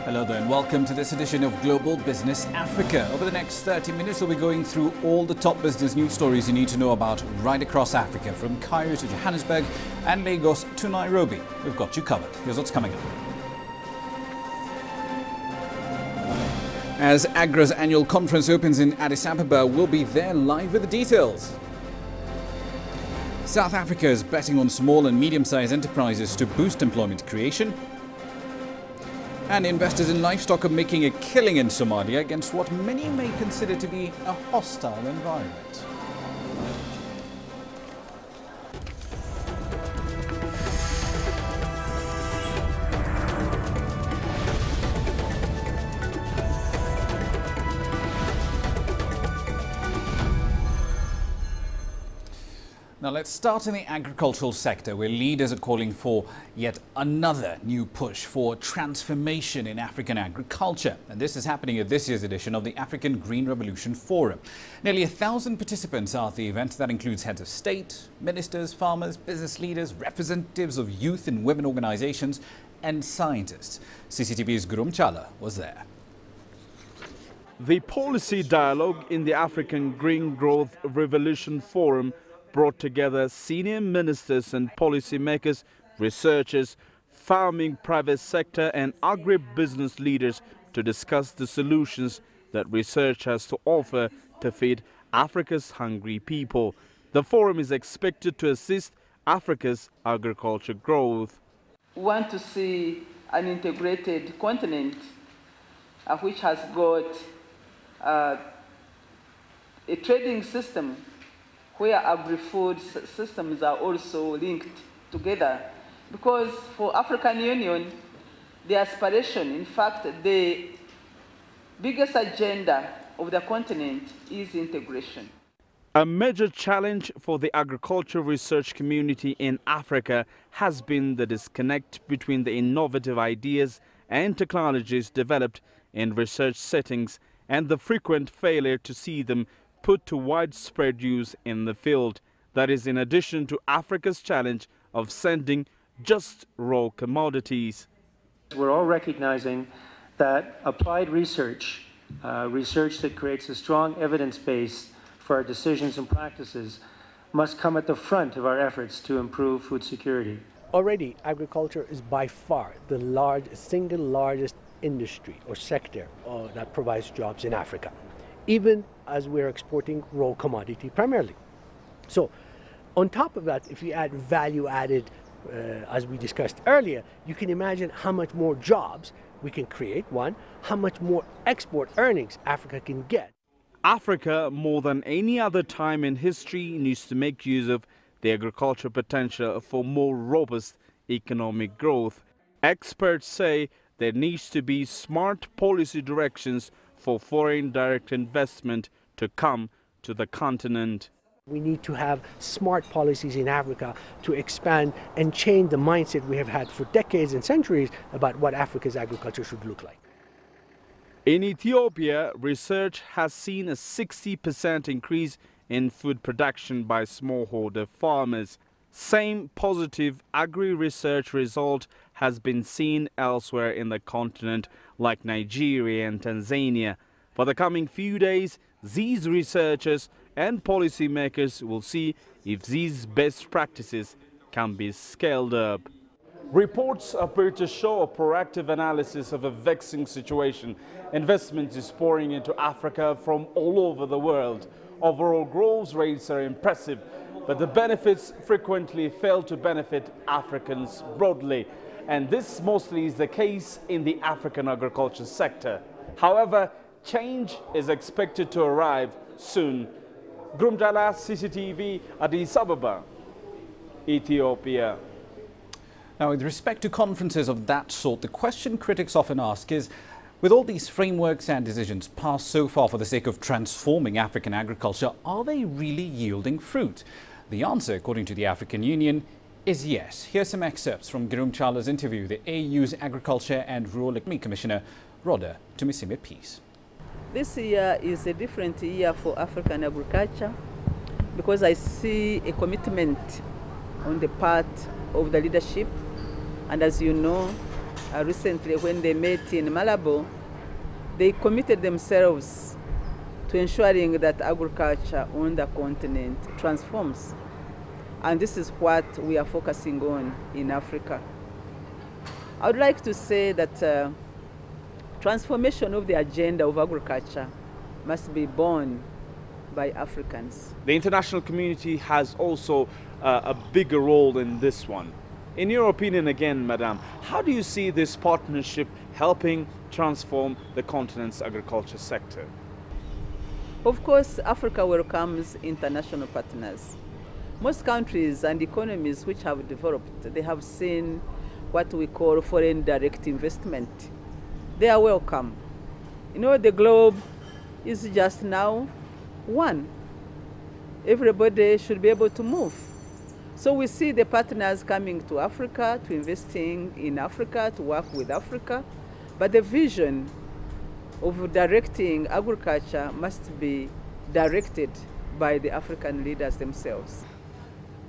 Hello there and welcome to this edition of Global Business Africa. Over the next 30 minutes we'll be going through all the top business news stories you need to know about right across Africa, from Cairo to Johannesburg and Lagos to Nairobi. We've got you covered. Here's what's coming up. As AGRA's annual conference opens in Addis Ababa, we'll be there live with the details. South Africa is betting on small and medium-sized enterprises to boost employment creation. And investors in livestock are making a killing in Somalia against what many may consider to be a hostile environment. Now let's start in the agricultural sector, where leaders are calling for yet another new push for transformation in African agriculture. And this is happening at this year's edition of the African Green Revolution Forum. Nearly 1,000 participants are at the event. That includes heads of state, ministers, farmers, business leaders, representatives of youth and women organizations, and scientists. CCTV's Gurum Chala was there. The policy dialogue in the African Green Growth Revolution Forum brought together senior ministers and policymakers, researchers, farming, private sector and agribusiness leaders to discuss the solutions that research has to offer to feed Africa's hungry people. The forum is expected to assist Africa's agriculture growth. We want to see an integrated continent which has got a trading system where agri-food systems are also linked together. Because for African Union, the aspiration, in fact, the biggest agenda of the continent is integration. A major challenge for the agricultural research community in Africa has been the disconnect between the innovative ideas and technologies developed in research settings and the frequent failure to see them put to widespread use in the field. That is in addition to Africa's challenge of sending just raw commodities. We're all recognizing that applied research, research that creates a strong evidence base for our decisions and practices, must come at the front of our efforts to improve food security. Already, agriculture is by far the single largest industry or sector that provides jobs in Africa, even as we're exporting raw commodity primarily. So on top of that, if you add value added, as we discussed earlier, you can imagine how much more jobs we can create, one, how much more export earnings Africa can get. Africa, more than any other time in history, needs to make use of the agricultural potential for more robust economic growth. Experts say there needs to be smart policy directions for foreign direct investment to come to the continent. We need to have smart policies in Africa to expand and change the mindset we have had for decades and centuries about what Africa's agriculture should look like. In Ethiopia, research has seen a 60% increase in food production by smallholder farmers. Same positive agri-research result has been seen elsewhere in the continent, like Nigeria and Tanzania. For the coming few days, these researchers and policymakers will see if these best practices can be scaled up. Reports appear to show a proactive analysis of a vexing situation. Investment is pouring into Africa from all over the world. Overall growth rates are impressive, but the benefits frequently fail to benefit Africans broadly. And this mostly is the case in the African agriculture sector. However, change is expected to arrive soon. Gurum Chala, CCTV, Addis Ababa, Ethiopia. Now, with respect to conferences of that sort, the question critics often ask is, with all these frameworks and decisions passed so far for the sake of transforming African agriculture, are they really yielding fruit? The answer, according to the African Union, is yes. Here's some excerpts from Gurum Chala's interview with the AU's Agriculture and Rural Economy Commissioner, Rhoda Tumisime-Peace. This year is a different year for African agriculture because I see a commitment on the part of the leadership. And as you know, recently when they met in Malabo, they committed themselves to ensuring that agriculture on the continent transforms. And this is what we are focusing on in Africa. I would like to say that transformation of the agenda of agriculture must be borne by Africans. The international community has also a bigger role in this one. In your opinion again, Madam, how do you see this partnership helping transform the continent's agriculture sector? Of course, Africa welcomes international partners. Most countries and economies which have developed, they have seen what we call foreign direct investment. They are welcome. You know, the globe is just now one. Everybody should be able to move. So we see the partners coming to Africa, to investing in Africa, to work with Africa. But the vision of directing agriculture must be directed by the African leaders themselves.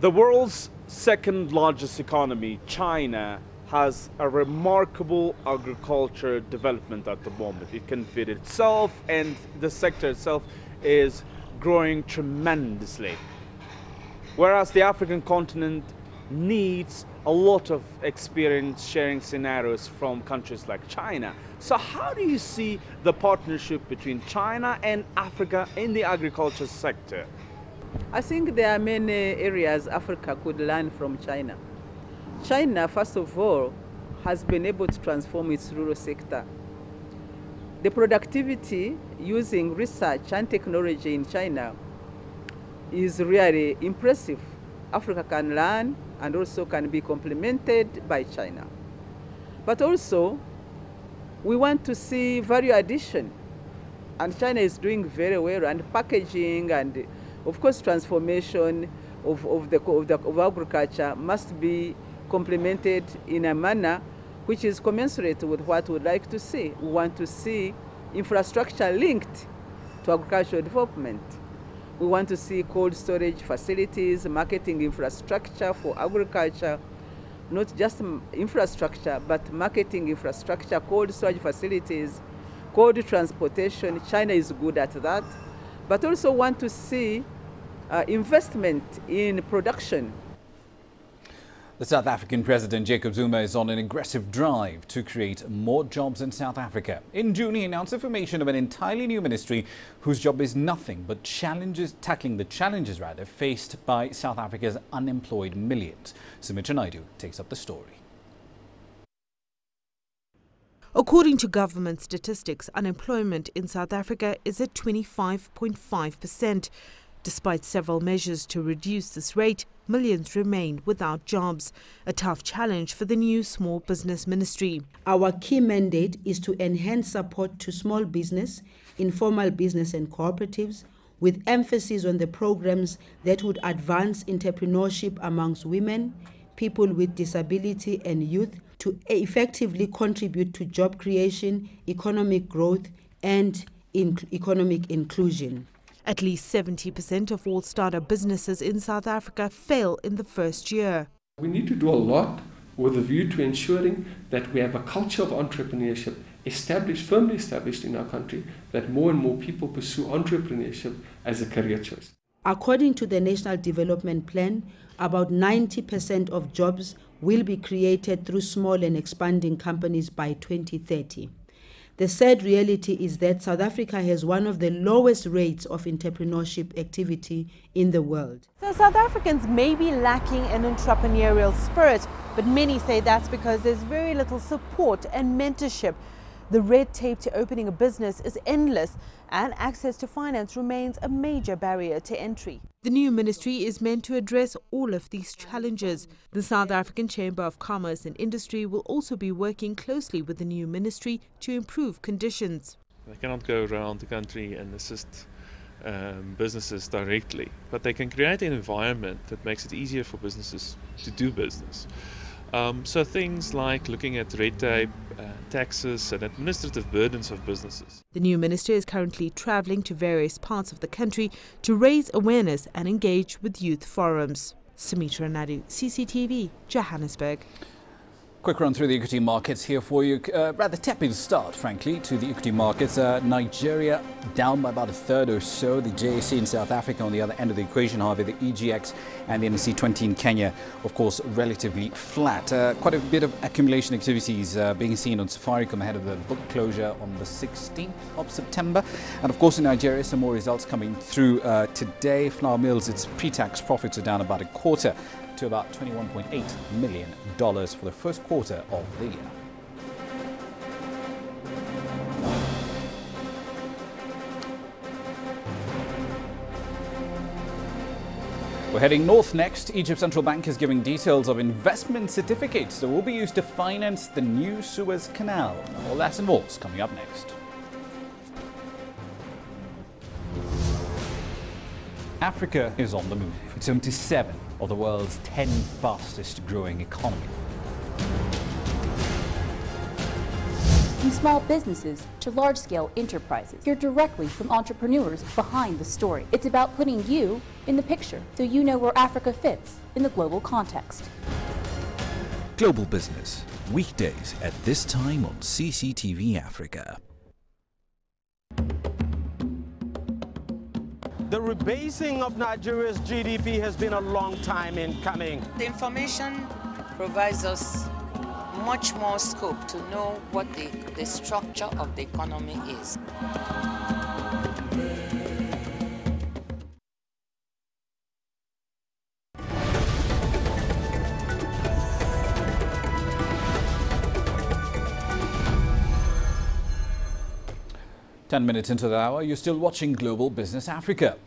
The world's second largest economy, China, has a remarkable agriculture development at the moment. It can feed itself, and the sector itself is growing tremendously. Whereas the African continent needs a lot of experience sharing scenarios from countries like China. So how do you see the partnership between China and Africa in the agriculture sector? I think there are many areas Africa could learn from China. China, first of all, has been able to transform its rural sector. The productivity using research and technology in China is really impressive. Africa can learn and also can be complemented by China. But also, we want to see value addition. And China is doing very well, and packaging and, of course, transformation of agriculture must be complemented in a manner which is commensurate with what we would like to see. We want to see infrastructure linked to agricultural development. We want to see cold storage facilities, marketing infrastructure for agriculture, not just infrastructure, but marketing infrastructure, cold storage facilities, cold transportation. China is good at that. But also want to see investment in production. The South African President Jacob Zuma is on an aggressive drive to create more jobs in South Africa. In June, he announced the formation of an entirely new ministry whose job is nothing but tackling the challenges faced by South Africa's unemployed millions. Sumitra Naidu takes up the story. According to government statistics, unemployment in South Africa is at 25.5%. Despite several measures to reduce this rate, millions remain without jobs, a tough challenge for the new Small Business Ministry. Our key mandate is to enhance support to small business, informal business and cooperatives, with emphasis on the programs that would advance entrepreneurship amongst women, people with disability and youth, to effectively contribute to job creation, economic growth and economic inclusion. At least 70% of all startup businesses in South Africa fail in the first year. We need to do a lot with a view to ensuring that we have a culture of entrepreneurship firmly established in our country, that more and more people pursue entrepreneurship as a career choice. According to the National Development Plan, about 90% of jobs will be created through small and expanding companies by 2030. The sad reality is that South Africa has one of the lowest rates of entrepreneurship activity in the world. So South Africans may be lacking an entrepreneurial spirit, but many say that's because there's very little support and mentorship. The red tape to opening a business is endless, and access to finance remains a major barrier to entry. The new ministry is meant to address all of these challenges. The South African Chamber of Commerce and Industry will also be working closely with the new ministry to improve conditions. They cannot go around the country and assist businesses directly, but they can create an environment that makes it easier for businesses to do business. So things like looking at red tape, taxes and administrative burdens of businesses. The new minister is currently travelling to various parts of the country to raise awareness and engage with youth forums. Sumitra Naidu, CCTV, Johannesburg. Quick run through the equity markets here for you. Rather tepid start, frankly, to the equity markets. Nigeria down by about a third or so. The JSE in South Africa on the other end of the equation. However, the EGX and the NSE 20 in Kenya, of course, relatively flat. Quite a bit of accumulation activities being seen on Safaricom ahead of the book closure on the 16th of September. And of course, in Nigeria, some more results coming through today. Flour Mills, its pre-tax profits are down about a quarter to about $21.8 million for the first quarter of the year. We're heading north next. Egypt's central bank is giving details of investment certificates that will be used to finance the new Suez Canal. All that and more is coming up next. Africa is on the move. It's home to 7 of the world's 10 fastest growing economies. From small businesses to large-scale enterprises, hear directly from entrepreneurs behind the story. It's about putting you in the picture so you know where Africa fits in the global context. Global Business, weekdays at this time on CCTV Africa. The rebasing of Nigeria's GDP has been a long time in coming. The information provides us much more scope to know what the structure of the economy is. Ten minutes into the hour, you're still watching Global Business Africa.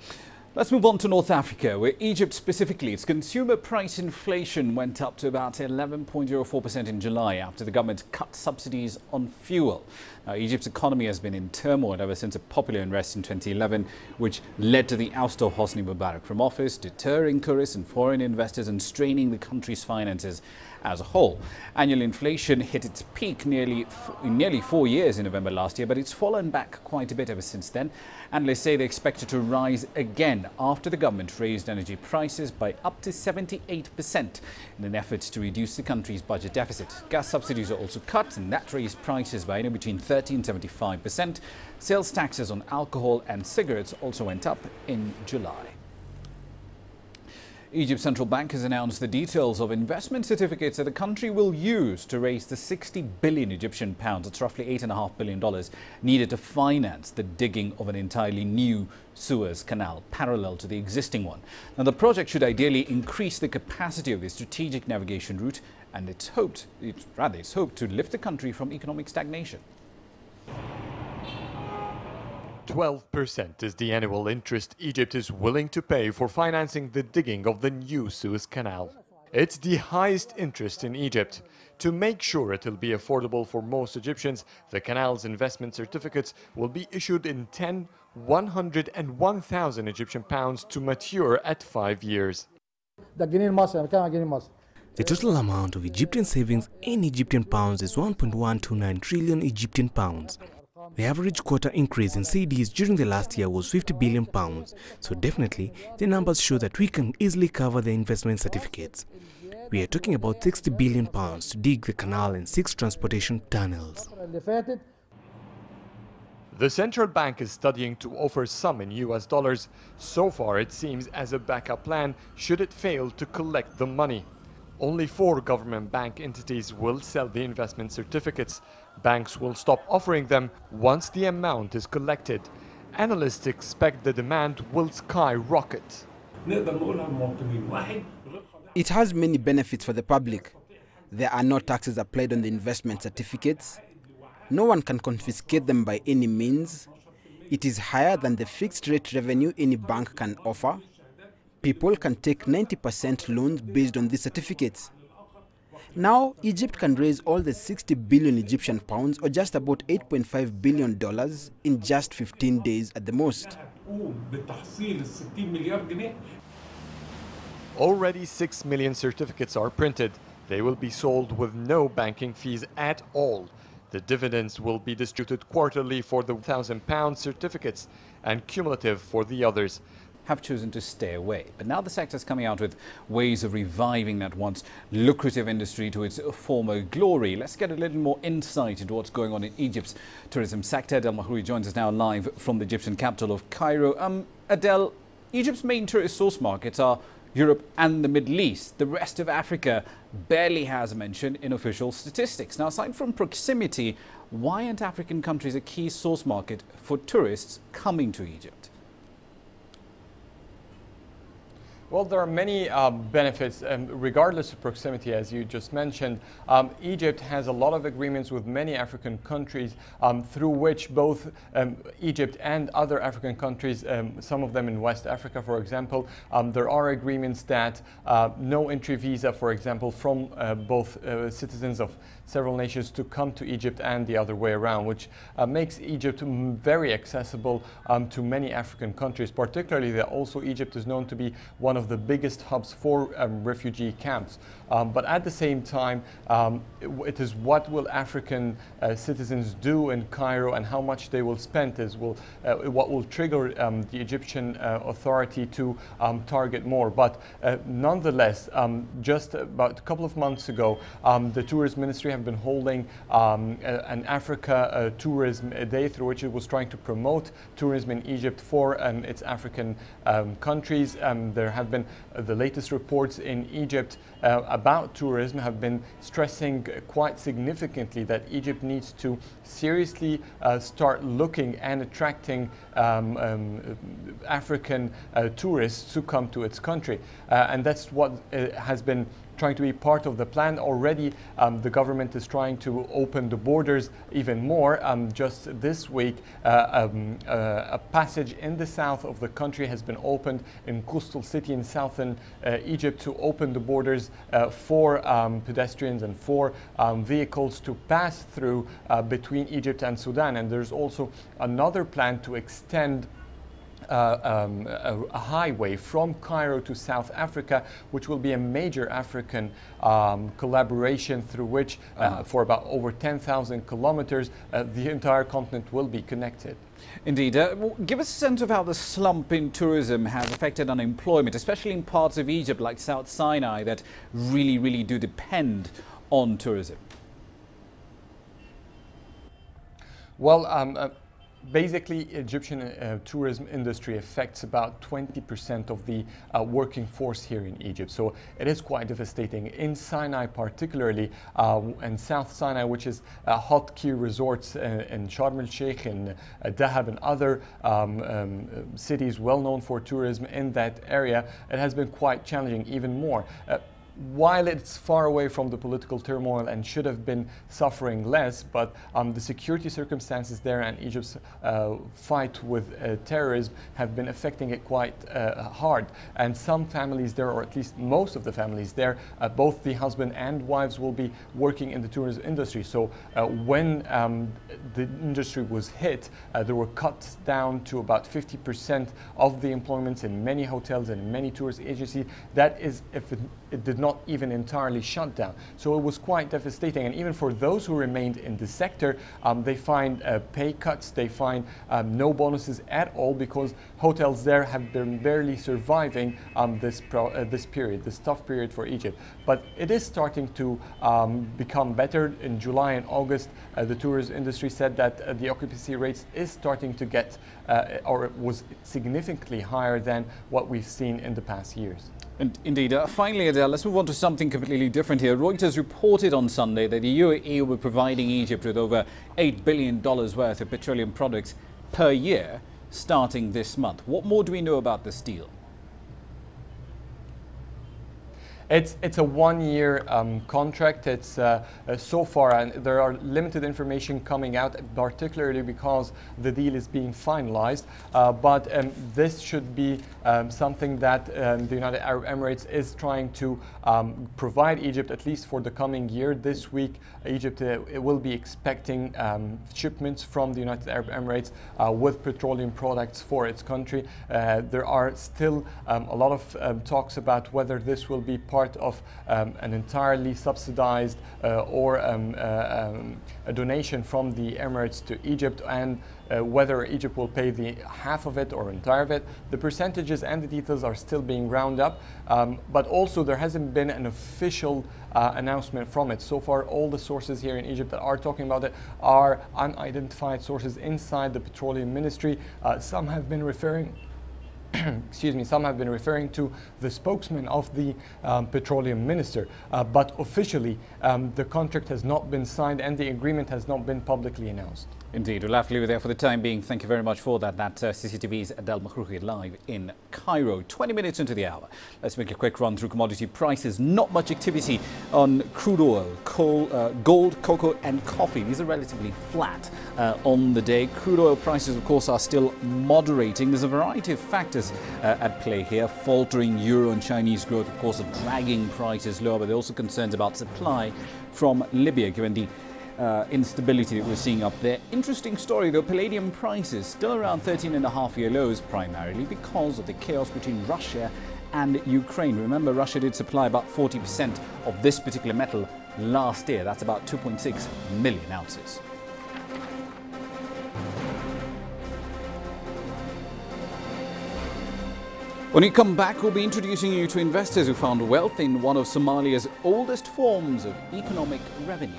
Let's move on to North Africa, where Egypt specifically, its consumer price inflation went up to about 11.04% in July after the government cut subsidies on fuel. Now, Egypt's economy has been in turmoil ever since a popular unrest in 2011, which led to the ouster of Hosni Mubarak from office, deterring tourists and foreign investors and straining the country's finances as a whole. Annual inflation hit its peak in nearly 4 years in November last year, but it's fallen back quite a bit ever since then. Analysts say they expect it to rise again after the government raised energy prices by up to 78% in an effort to reduce the country's budget deficit. Gas subsidies are also cut, and that raised prices by between 30 and 75%. Sales taxes on alcohol and cigarettes also went up in July. Egypt's central bank has announced the details of investment certificates that the country will use to raise the 60 billion Egyptian pounds, that's roughly $8.5 billion, needed to finance the digging of an entirely new Suez Canal, parallel to the existing one. Now, the project should ideally increase the capacity of the strategic navigation route, and it's hoped to lift the country from economic stagnation. 12% is the annual interest Egypt is willing to pay for financing the digging of the new Suez Canal. It's the highest interest in Egypt. To make sure it will be affordable for most Egyptians, the canal's investment certificates will be issued in 10, 100 and 1,000 Egyptian pounds to mature at 5 years. The total amount of Egyptian savings in Egyptian pounds is 1.129 trillion Egyptian pounds. The average quarter increase in CDs during the last year was 50 billion pounds, so definitely the numbers show that we can easily cover the investment certificates. We are talking about 60 billion pounds to dig the canal and 6 transportation tunnels. The central bank is studying to offer some in US dollars. So far it seems as a backup plan should it fail to collect the money. Only 4 government bank entities will sell the investment certificates. Banks will stop offering them once the amount is collected. Analysts expect the demand will skyrocket. It has many benefits for the public. There are no taxes applied on the investment certificates. No one can confiscate them by any means. It is higher than the fixed rate revenue any bank can offer. People can take 90% loans based on these certificates. Now, Egypt can raise all the 60 billion Egyptian pounds, or just about $8.5 billion, in just 15 days at the most. Already 6 million certificates are printed. They will be sold with no banking fees at all. The dividends will be distributed quarterly for the £1,000 certificates and cumulative for the others. have chosen to stay away. But now the sector is coming out with ways of reviving that once lucrative industry to its former glory. Let's get a little more insight into what's going on in Egypt's tourism sector. Adel Mahrouri joins us now live from the Egyptian capital of Cairo. Adel, Egypt's main tourist source markets are Europe and the Middle East. The rest of Africa barely has a mention in official statistics. Now, aside from proximity, why aren't African countries a key source market for tourists coming to Egypt? Well, there are many benefits, regardless of proximity, as you just mentioned. Egypt has a lot of agreements with many African countries through which both Egypt and other African countries, some of them in West Africa, for example, there are agreements that no entry visa, for example, from both citizens of several nations to come to Egypt and the other way around, which makes Egypt very accessible to many African countries, particularly that also Egypt is known to be one of the biggest hubs for refugee camps. But at the same time, it is what will African citizens do in Cairo and how much they will spend is what will trigger the Egyptian authority to target more. But nonetheless, just about a couple of months ago, the Tourism Ministry have been holding an Africa Tourism Day through which it was trying to promote tourism in Egypt for its African countries. There have been the latest reports in Egypt about tourism have been stressing quite significantly that Egypt needs to seriously start looking and attracting African tourists to come to its country. And that's what has been trying to be part of the plan. Already the government is trying to open the borders even more. Just this week, a passage in the south of the country has been opened in Coastal City in southern Egypt to open the borders for pedestrians and for vehicles to pass through between Egypt and Sudan. And there's also another plan to extend a highway from Cairo to South Africa, which will be a major African collaboration through which for about over 10,000 kilometers the entire continent will be connected. Indeed. Give us a sense of how the slump in tourism has affected unemployment, especially in parts of Egypt like South Sinai that really do depend on tourism. Well, basically, Egyptian tourism industry affects about 20% of the working force here in Egypt. So it is quite devastating. In Sinai particularly, and South Sinai, which is hot key resorts in Sharm el-Sheikh, in Dahab and other cities well known for tourism in that area, it has been quite challenging even more. While it's far away from the political turmoil and should have been suffering less, but the security circumstances there and Egypt's fight with terrorism have been affecting it quite hard. And some families there, or at least most of the families there, both the husband and wives will be working in the tourism industry. So when the industry was hit, there were cuts down to about 50% of the employments in many hotels and many tourist agencies. That is if it did not even entirely shut down. So it was quite devastating. And even for those who remained in the sector, they find pay cuts, they find no bonuses at all, because hotels there have been barely surviving this period, this tough period for Egypt. But it is starting to become better. In July and August, the tourism industry said that the occupancy rates is starting to get, or was significantly higher than what we've seen in the past years. And indeed, finally, Adel, let's move on to something completely different here. Reuters reported on Sunday that the UAE will be providing Egypt with over $8 billion worth of petroleum products per year starting this month. What more do we know about this deal? It's a one-year contract. It's so far, and there are limited information coming out, particularly because the deal is being finalized. But this should be something that the United Arab Emirates is trying to provide Egypt, at least for the coming year. This week, Egypt it will be expecting shipments from the United Arab Emirates with petroleum products for its country. There are still a lot of talks about whether this will be part part of an entirely subsidized or a donation from the Emirates to Egypt, and whether Egypt will pay the half of it or entire of it. The percentages and the details are still being rounded up, but also there hasn't been an official announcement from it. So far, all the sources here in Egypt that are talking about it are unidentified sources inside the Petroleum Ministry. Some have been referring excuse me, some have been referring to the spokesman of the petroleum minister, but officially the contract has not been signed and the agreement has not been publicly announced. Indeed. We'll have to leave it there for the time being. Thank you very much for that. That's CCTV's Adel Makhrouchi live in Cairo. 20 minutes into the hour. Let's make a quick run through commodity prices. Not much activity on crude oil, coal, gold, cocoa and coffee. These are relatively flat on the day. Crude oil prices, of course, are still moderating. There's a variety of factors at play here. Faltering euro and Chinese growth, of course, are dragging prices lower, but there are also concerns about supply from Libya, given the instability that we're seeing up there. Interesting story though, palladium prices still around 13.5-year lows, primarily because of the chaos between Russia and Ukraine. Remember, Russia did supply about 40% of this particular metal last year. That's about 2.6 million ounces. When we come back, we'll be introducing you to investors who found wealth in one of Somalia's oldest forms of economic revenue.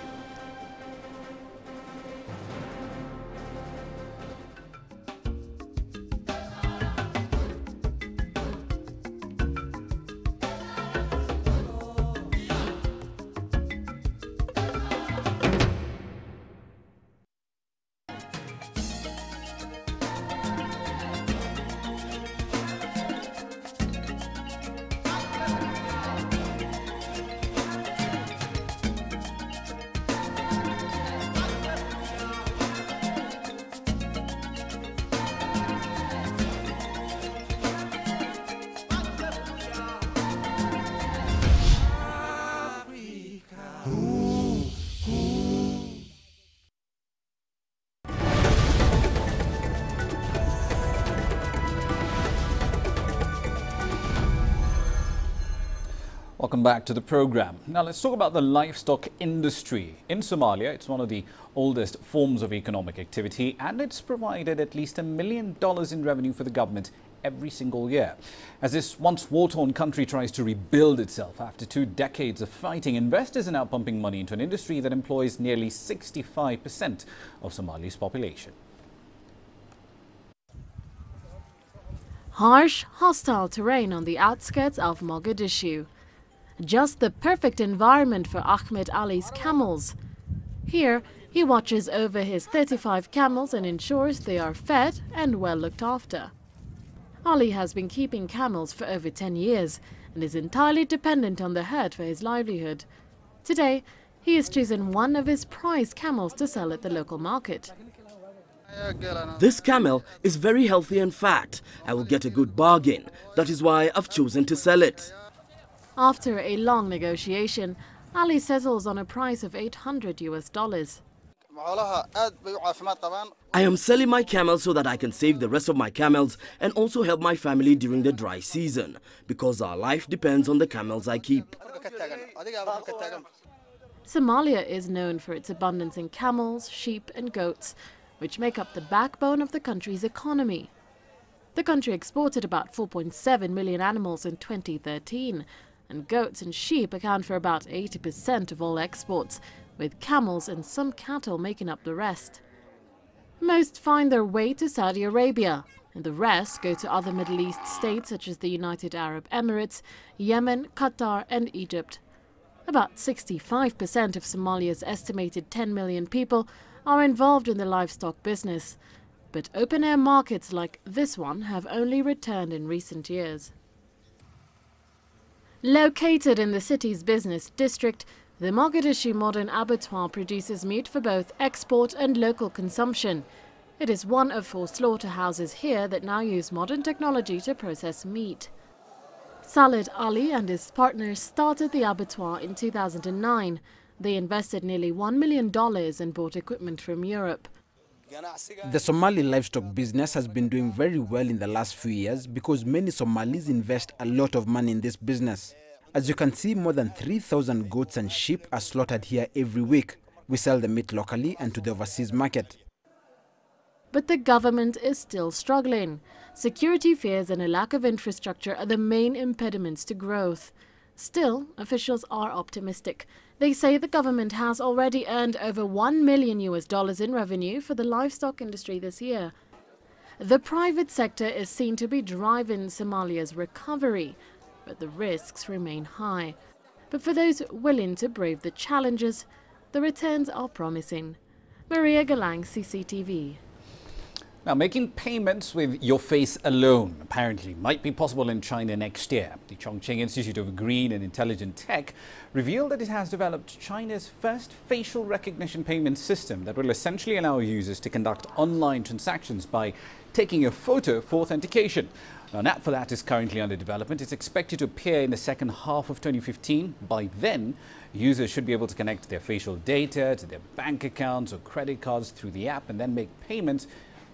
Welcome back to the program. Now let's talk about the livestock industry. In Somalia, it's one of the oldest forms of economic activity, and it's provided at least $1 million in revenue for the government every single year. As this once war-torn country tries to rebuild itself after 2 decades of fighting, investors are now pumping money into an industry that employs nearly 65% of Somalia's population. Harsh, hostile terrain on the outskirts of Mogadishu. Just the perfect environment for Ahmed Ali's camels. Here, he watches over his 35 camels and ensures they are fed and well looked after. Ali has been keeping camels for over 10 years and is entirely dependent on the herd for his livelihood. Today, he has chosen one of his prized camels to sell at the local market. This camel is very healthy and fat. I will get a good bargain. That is why I've chosen to sell it. After a long negotiation, Ali settles on a price of $800 I am selling my camel so that I can save the rest of my camels and also help my family during the dry season, because our life depends on the camels I keep. Somalia is known for its abundance in camels, sheep and goats, which make up the backbone of the country's economy. The country exported about 4.7 million animals in 2013, and goats and sheep account for about 80% of all exports, with camels and some cattle making up the rest. Most find their way to Saudi Arabia, and the rest go to other Middle East states such as the United Arab Emirates, Yemen, Qatar and Egypt. About 65% of Somalia's estimated 10 million people are involved in the livestock business, but open-air markets like this one have only returned in recent years. Located in the city's business district, the Mogadishu Modern Abattoir produces meat for both export and local consumption. It is one of 4 slaughterhouses here that now use modern technology to process meat. Salad Ali and his partners started the abattoir in 2009. They invested nearly $1 million and bought equipment from Europe. The Somali livestock business has been doing very well in the last few years because many Somalis invest a lot of money in this business. As you can see, more than 3,000 goats and sheep are slaughtered here every week. We sell the meat locally and to the overseas market. But the government is still struggling. Security fears and a lack of infrastructure are the main impediments to growth. Still, officials are optimistic. They say the government has already earned over $1 million in revenue for the livestock industry this year. The private sector is seen to be driving Somalia's recovery, but the risks remain high. But for those willing to brave the challenges, the returns are promising. Maria Galang, CCTV. Now, making payments with your face alone apparently might be possible in China next year. The Chongqing Institute of Green and Intelligent Tech revealed that it has developed China's first facial recognition payment system that will essentially allow users to conduct online transactions by taking a photo for authentication. Now, an app for that is currently under development. It's expected to appear in the second half of 2015. By then, users should be able to connect their facial data to their bank accounts or credit cards through the app and then make payments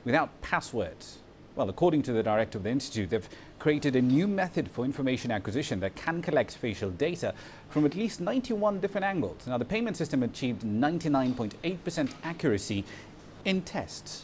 without passwords. Well, according to the director of the institute, they've created a new method for information acquisition that can collect facial data from at least 91 different angles. Now, the payment system achieved 99.8% accuracy in tests.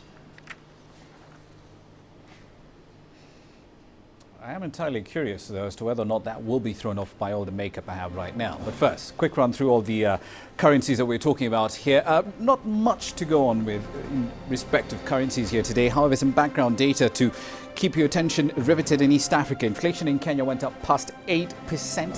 I am entirely curious, though, as to whether or not that will be thrown off by all the makeup I have right now. But first, quick run through all the currencies that we're talking about here. Not much to go on with in respect of currencies here today. However, some background data to keep your attention riveted in East Africa. Inflation in Kenya went up past 8%.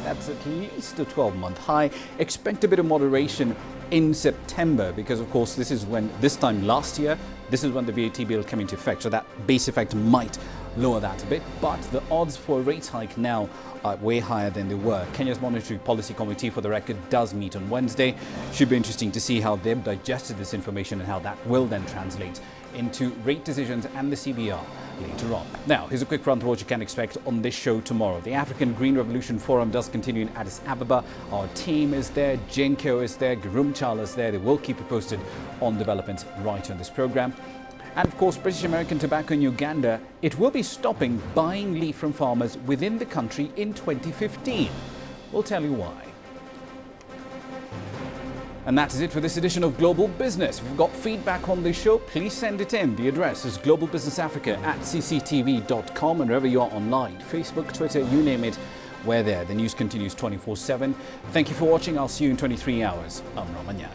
That's at least a 12-month high. Expect a bit of moderation in September because, of course, this time last year, this is when the VAT bill came into effect. So that base effect might lower that a bit, but the odds for a rate hike now are way higher than they were. Kenya's Monetary Policy Committee, for the record, does meet on Wednesday. Should be interesting to see how they've digested this information and how that will then translate into rate decisions and the CBR later on. Now, here's a quick run through what you can expect on this show tomorrow. The African Green Revolution Forum does continue in Addis Ababa. Our team is there, Jenko is there, Gurumchal is there. They will keep you posted on developments right on this program. And of course, British American Tobacco in Uganda, it will be stopping buying leaf from farmers within the country in 2015. We'll tell you why. And that is it for this edition of Global Business. If you've got feedback on this show, please send it in. The address is globalbusinessafrica@cctv.com, and wherever you are online, Facebook, Twitter, you name it, we're there. The news continues 24/7. Thank you for watching. I'll see you in 23 hours. I'm Ramanya.